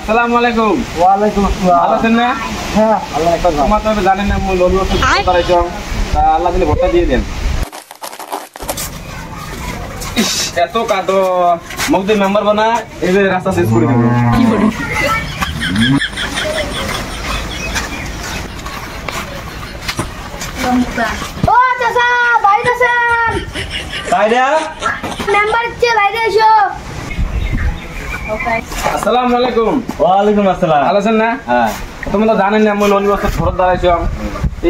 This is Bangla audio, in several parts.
আসসালামু আলাইকুম। ওয়ালাইকুম আসসালাম। ভালো আছেন না? হ্যাঁ আল্লাহ একটা তোমার তো জানেন না মই লড়ু আছে করাইছো, তা আল্লাহ দিলে ভোটটা দিয়ে দেন। ইস, এত কাটো মগদে মেম্বার বানা এই যে রাস্তা শেষ করে দেব। কি করি? ও চাচা বাইরে আছেন? বাইরে মেম্বার কে বাইরে এসো। আসসালামু আলাইকুম। ওয়ালাইকুম আসসালাম। ভালো আছেন না? হ্যাঁ তুমি তো জানেন না মই লড়ু আছে ভোট দাঁড়াইছো,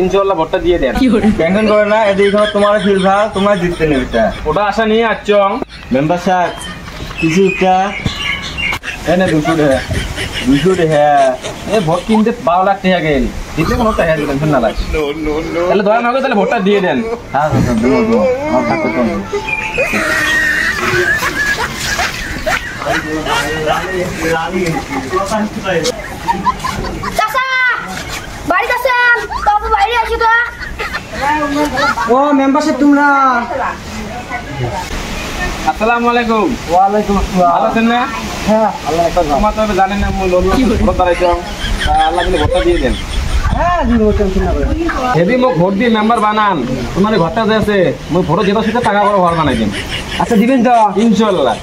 ইনশাআল্লাহ ভোটটা দিয়ে দেন। টেনশন করে না, এদিকে তোমার ফিল ভাল, তোমার জিততে নেবে। ওটা আশা নিয়ে আসছো। মেম্বার সাহেব কিছু একটা এনে 200 টাকা এই ভোট কিনতে 12 লাখ টাকা গেল, দিতে কোনো টাকা টেনশন না লাগে। তাহলে দয়া না করে তাহলে ভোটটা দিয়ে দেন। হ্যাঁ দেবো আমার থাকো তো। চাচা বাড়িতে আছেন? বাবু বাইরে এসো তো। ও মেম্বারশিপ তোমরা। আসসালামু আলাইকুম। ওয়ালাইকুম আসসালাম। ভালো আছেন না? হ্যাঁ আল্লাহ একটা তোমার তো জানেন না মই লড়ু আছে ভোট দাঁড়াইছো, তা আল্লাহ দিলে ভোটটা দিয়ে দেন। হ্যাঁ দিব, টেনশন না করে। হেভি মোক ভোট দিয়ে মেম্বার বানান, তোমার ঘরটা যে আছে মই ভোট যেটা সেটা টাকা করে ঘর বানাই দিন আচ্ছা দিবেন তো? ইনশাআল্লাহ।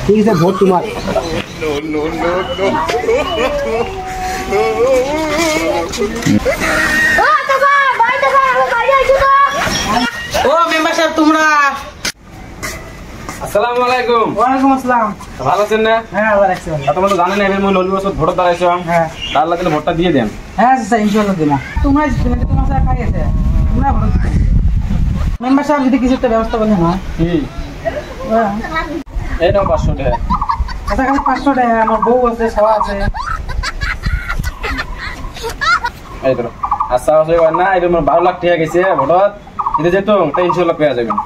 ঠিক আছে, ভোট তোমার। ও চাচা বাইরে আছেন? বাইরে এসো তো। ও মেম্বার সাহেব তোমরা। আসসালামু আলাইকুম। ওয়ালাইকুম আসসালাম। ভালো আছেন না? হ্যাঁ আল্লাহ রাখছে। তা তোমরা তো জানেন না মই লড়ু আছে ভোট দাঁড়াইছো, হ্যাঁ তা আল্লাহ দিলে ভোটটা দিয়ে দেন। হ্যাঁ আচ্ছা ইনশাআল্লাহ দিনা। তোমরা জিতবে, তোমার সাথে খাই আছে তোমরা ভোট দিবে। মেম্বার সাহেব যদি কিছু একটা ব্যবস্থা করলে না। কি এই নাও 500 টাকা। আচ্ছা খালি 500 টাকা, আমার বউ আছে, সবাই আছে। এই ধরো আচ্ছা না, এটা আমার 12 লাখ টাকা গেছে ভোটত, এটা যেত তাই ইনশাআল্লাহ পেয়ে যাবেন।